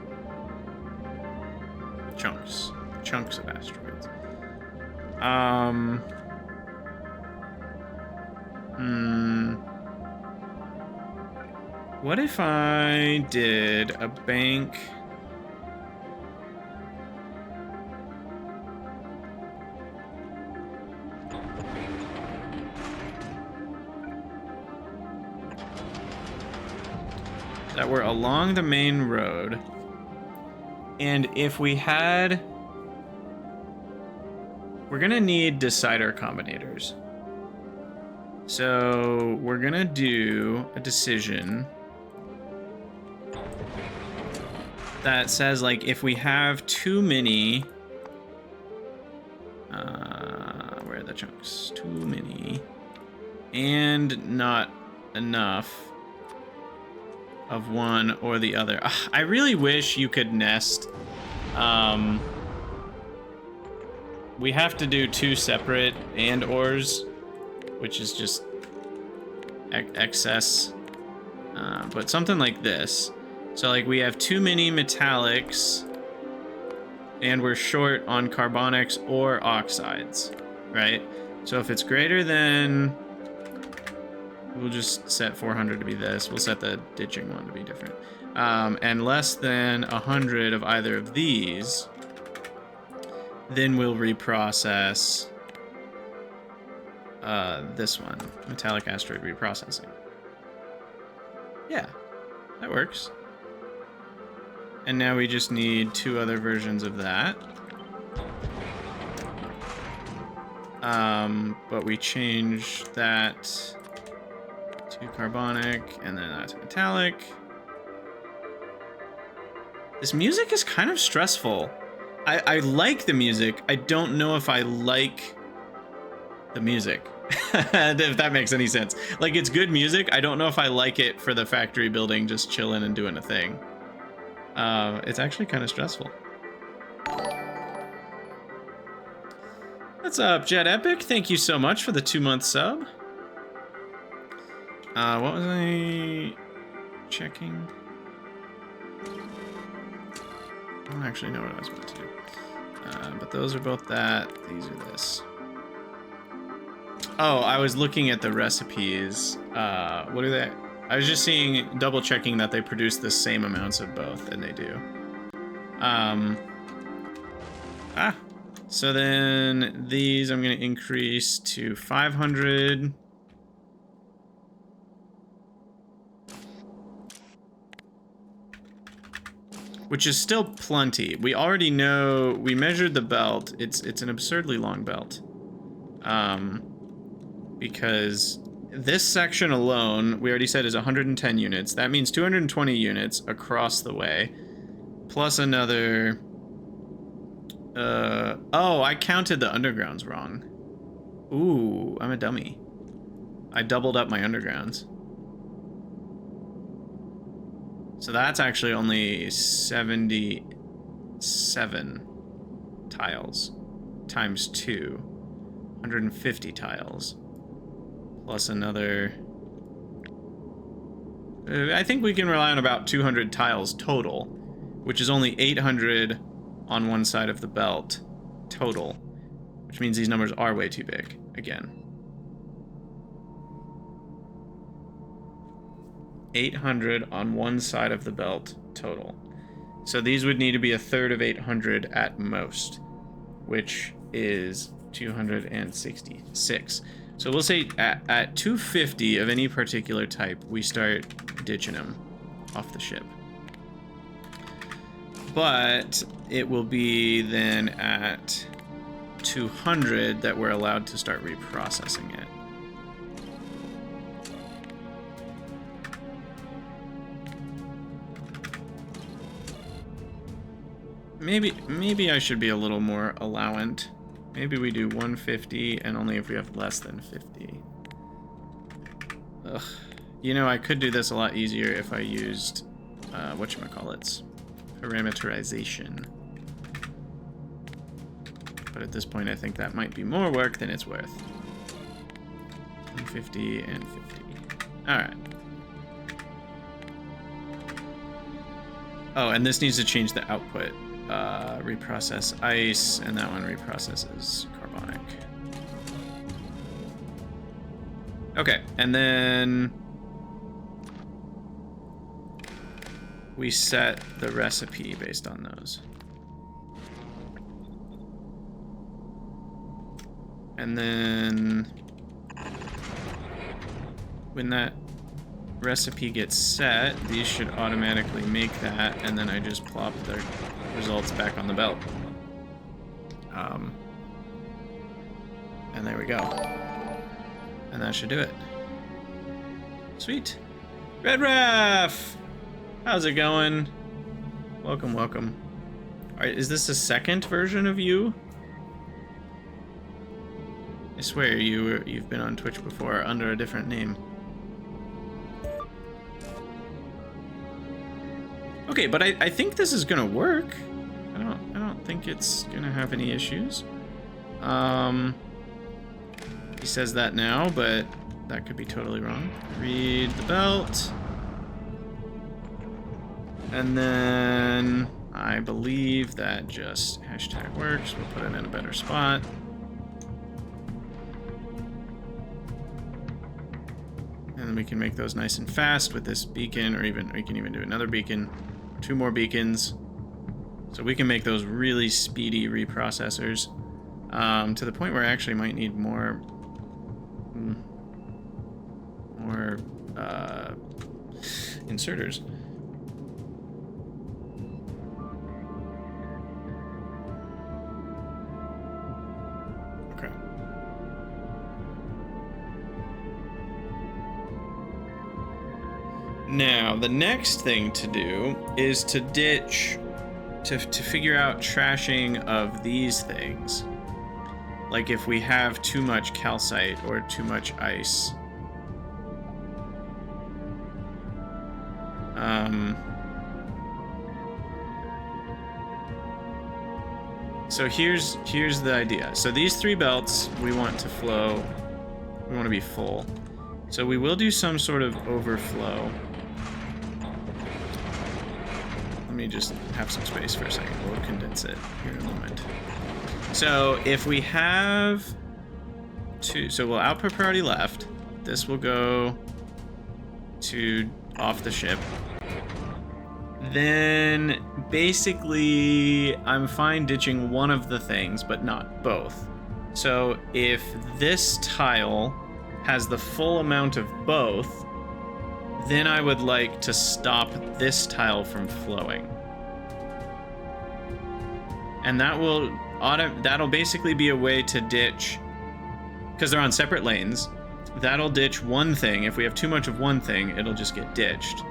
Chunks of asteroids. What if I did a bank? That were along the main road. And if we had... We're gonna need decider combinators. So we're gonna do a decision that says, like, if we have too many... where are the chunks? Too many. And not enough of one or the other. I really wish you could nest. We have to do 2 separate and ors, which is just excess. But something like this. So like we have too many metallics and we're short on carbonics or oxides, right? So if it's greater than... We'll just set 400 to be this. We'll set the ditching one to be different. And less than 100 of either of these, then we'll reprocess this one, metallic asteroid reprocessing. Yeah, that works. And now we just need 2 other versions of that. But we change that to carbonic, and then that's metallic. This music is kind of stressful. I like the music. I don't know if I like the music. If that makes any sense. Like, it's good music. I don't know if I like it for the factory building, just chilling and doing a thing. It's actually kind of stressful. What's up, Jet Epic? Thank you so much for the 2-month sub. What was I checking? I don't actually know what I was about to do. But those are both that. These are this. Oh, I was looking at the recipes. What are they? I was just double checking that they produce the same amounts of both, and they do. So then these I'm going to increase to 500. Which is still plenty. We already know, we measured the belt. It's an absurdly long belt. Because this section alone, we already said is 110 units. That means 220 units across the way. Plus another... oh, I counted the undergrounds wrong. Ooh, I'm a dummy. I doubled up my undergrounds. So that's actually only 77 tiles times 2. 150 tiles. Plus another... I think we can rely on about 200 tiles total, which is only 800 on one side of the belt total, which means these numbers are way too big, again. 800 on one side of the belt total. So these would need to be a third of 800 at most, which is 266. So we'll say at 250 of any particular type, we start ditching them off the ship. But it will be then at 200 that we're allowed to start reprocessing it. Maybe I should be a little more allowant. Maybe we do 150 and only if we have less than 50. Ugh. You know, I could do this a lot easier if I used, whatchamacallits, parameterization. But at this point, I think that might be more work than it's worth. 150 and 50. Alright. Oh, and this needs to change the output. Reprocess ice, and that one reprocesses carbonic. Okay, and then we set the recipe based on those. And then when that recipe gets set, these should automatically make that, and then I just plop the results back on the belt. And there we go. And that should do it. Sweet. Red Ref! How's it going? Welcome, welcome. Alright, is this a second version of you? I swear you've been on Twitch before under a different name. Okay, but I think this is gonna work. I don't think it's gonna have any issues. He says that now, but that could be totally wrong. Read the belt. And then I believe that just hashtag works. We'll put it in a better spot. And then we can make those nice and fast with this beacon, or even we can even do another beacon, 2 more beacons. So we can make those really speedy reprocessors, to the point where I actually might need more inserters. Okay. Now, the next thing to do is to ditch, to figure out trashing of these things. Like if we have too much calcite or too much ice. So here's the idea. So these 3 belts we want to flow, we want to be full. So we will do some sort of overflow. Let me just have some space for a second. We'll condense it here in a moment. So if we have 2, so we'll output priority left. This will go to off the ship. Then basically I'm fine ditching one of the things, but not both. So if this tile has the full amount of both, then I would like to stop this tile from flowing. And that'll basically be a way to ditch, because they're on separate lanes, that'll ditch one thing. If we have too much of one thing, it'll just get ditched.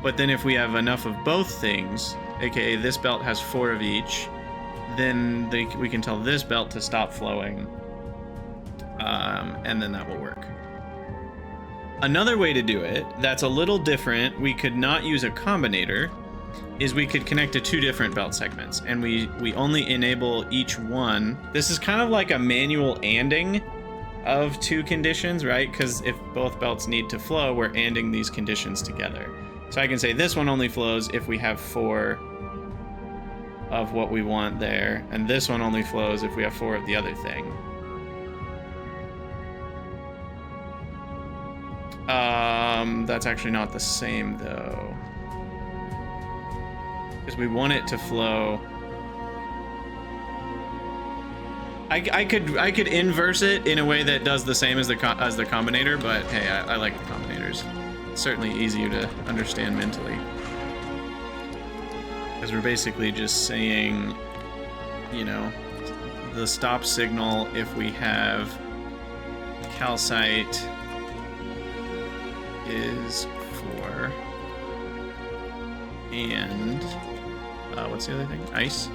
But then if we have enough of both things, aka this belt has 4 of each, then we can tell this belt to stop flowing, and then that will work. Another way to do it that's a little different, we could not use a combinator, is we could connect to 2 different belt segments, and we only enable each one. This is kind of like a manual anding of 2 conditions, right? Because if both belts need to flow, we're anding these conditions together. So I can say this one only flows if we have 4 of what we want there, and this one only flows if we have 4 of the other thing. That's actually not the same though, because we want it to flow. I could inverse it in a way that does the same as the combinator, but hey, I like the combinators. It's certainly easier to understand mentally, because we're basically just saying, you know, the stop signal if we have calcite is 4, and what's the other thing? Ice.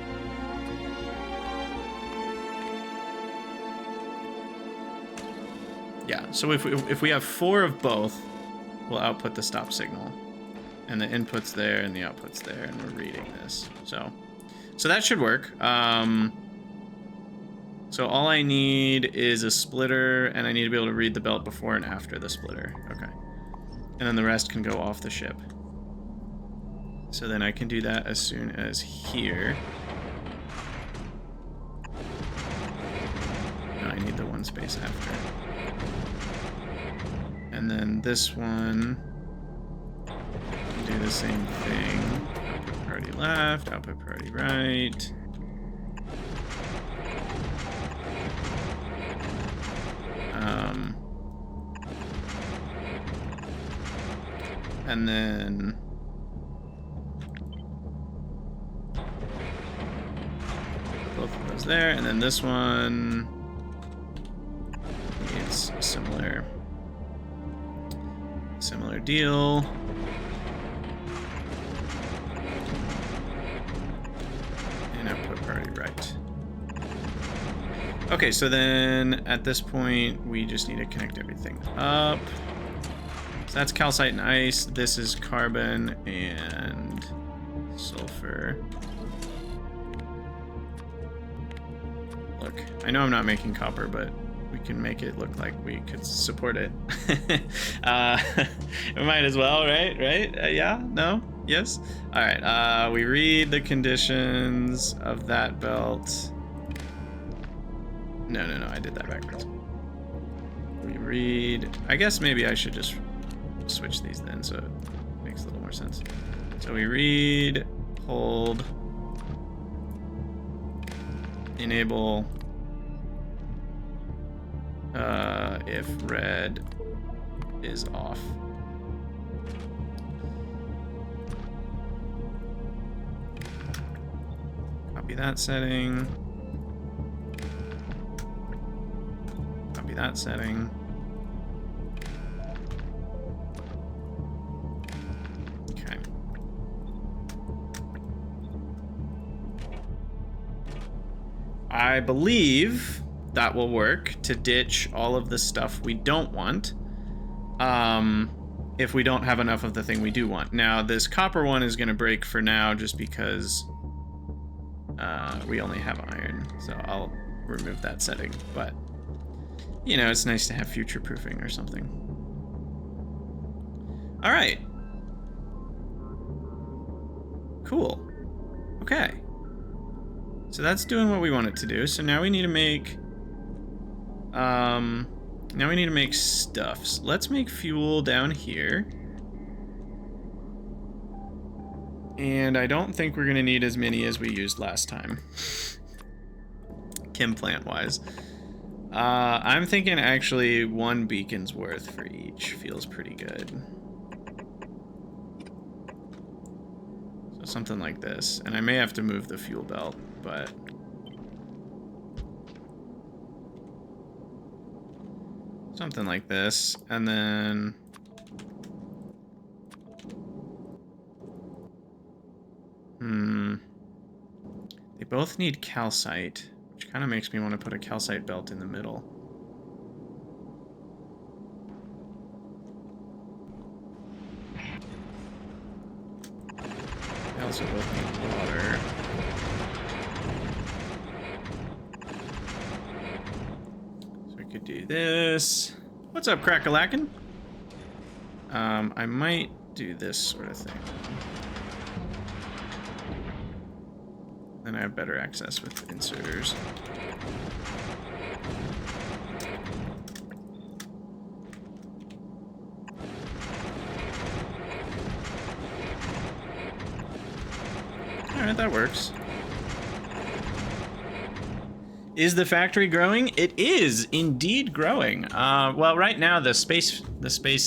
Yeah, so if we have 4 of both, we'll output the stop signal, and the input's there and the output's there, and we're reading this. So that should work. So all I need is a splitter, and I need to be able to read the belt before and after the splitter. Okay. And then the rest can go off the ship. So then I can do that as soon as here. No, I need the one space after. And then this one, do the same thing. Output priority left, output priority right. And then both of those there, and then this one needs a similar deal. And output priority right. Okay, so then at this point we just need to connect everything up. So that's calcite and ice. This is carbon and sulfur. Look, I know I'm not making copper, but we can make it look like we could support it. We might as well, right? Yeah? No? Yes? All right, we read the conditions of that belt. No, I did that backwards. We read, I guess maybe I should just switch these then so it makes a little more sense. So we read, hold, enable if red is off. Copy that setting. Copy that setting. Okay. I believe that will work to ditch all of the stuff we don't want, if we don't have enough of the thing we do want. Now, this copper one is going to break for now just because we only have iron, so I'll remove that setting. But, you know, it's nice to have future proofing or something. All right. Cool. Okay. So that's doing what we want it to do. So now we need to make stuffs. Let's make fuel down here. And I don't think we're gonna need as many as we used last time. Chem plant wise. I'm thinking actually 1 beacon's worth for each feels pretty good. So something like this. And I may have to move the fuel belt, but something like this, and then they both need calcite, which kind of makes me want to put a calcite belt in the middle. They also both need water. So we could do this. What's up, Crack-a-lackin'? I might do this sort of thing. Then I have better access with the inserters. Alright, that works. Is the factory growing? It is indeed growing. Well, right now the space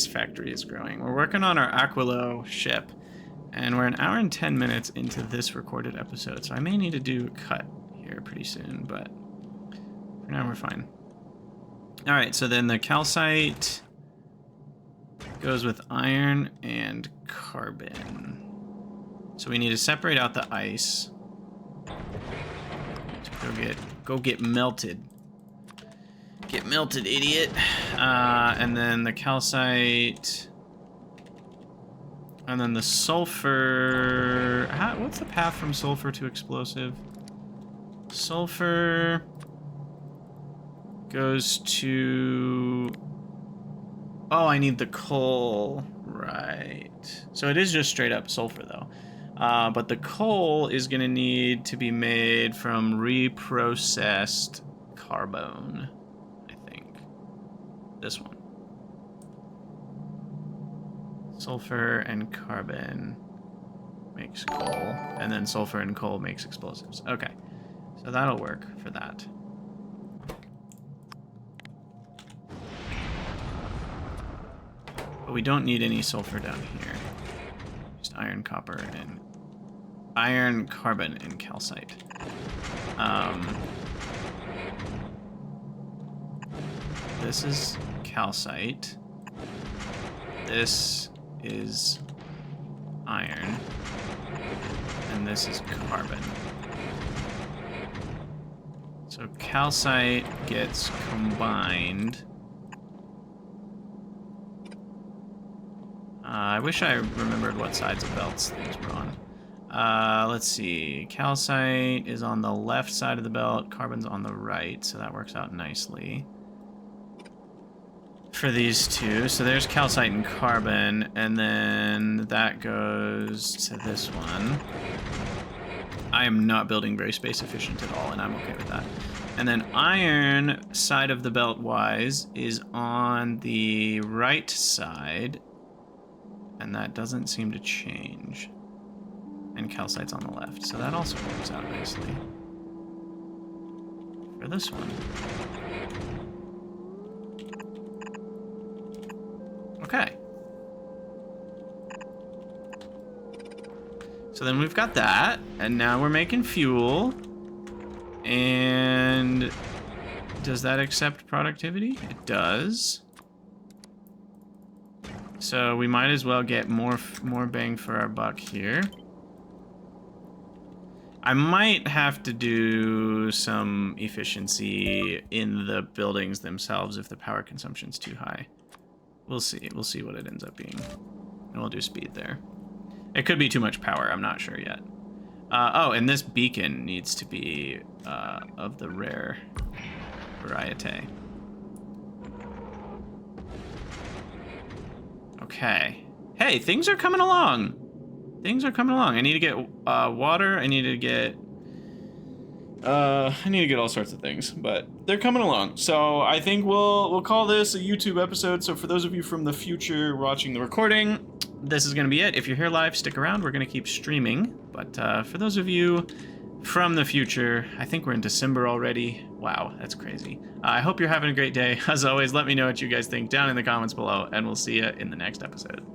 factory is growing. We're working on our Aquilo ship, and we're 1 hour and 10 minutes into this recorded episode, so I may need to do a cut here pretty soon, but for now we're fine. All right, so then the calcite goes with iron and carbon. So we need to separate out the ice. Go get melted. Get melted, idiot. And then the calcite. And then the sulfur. What's the path from sulfur to explosive? Sulfur goes to... Oh, I need the coal. Right. So it is just straight up sulfur, though. But the coal is going to need to be made from reprocessed carbon, I think. This one. Sulfur and carbon makes coal, and then sulfur and coal makes explosives. Okay, so that'll work for that. But we don't need any sulfur down here. Just iron, copper, and iron, carbon, and calcite. This is calcite. This is iron. And this is carbon. So calcite gets combined. I wish I remembered what sides of belts things were on. Let's see. Calcite is on the left side of the belt. Carbon's on the right, so that works out nicely for these two. So there's calcite and carbon, and then that goes to this one. I am not building very space efficient at all, and I'm okay with that. And then iron, side of the belt wise, is on the right side, and that doesn't seem to change. And calcite's on the left, so that also works out nicely for this one. Okay. So then we've got that, and now we're making fuel. And does that accept productivity? It does. So we might as well get more bang for our buck here. I might have to do some efficiency in the buildings themselves if the power consumption's too high. We'll see. We'll see what it ends up being. And we'll do speed there. It could be too much power. I'm not sure yet. Oh, and this beacon needs to be of the rare variety. Okay. Hey, things are coming along. Things are coming along. I need to get water. I need to get all sorts of things, but they're coming along. So I think we'll call this a YouTube episode. So for those of you from the future watching the recording, this is going to be it. If you're here live, stick around. We're going to keep streaming. But for those of you from the future, I think we're in December already. Wow, that's crazy. I hope you're having a great day. As always, let me know what you guys think down in the comments below, and we'll see you in the next episode.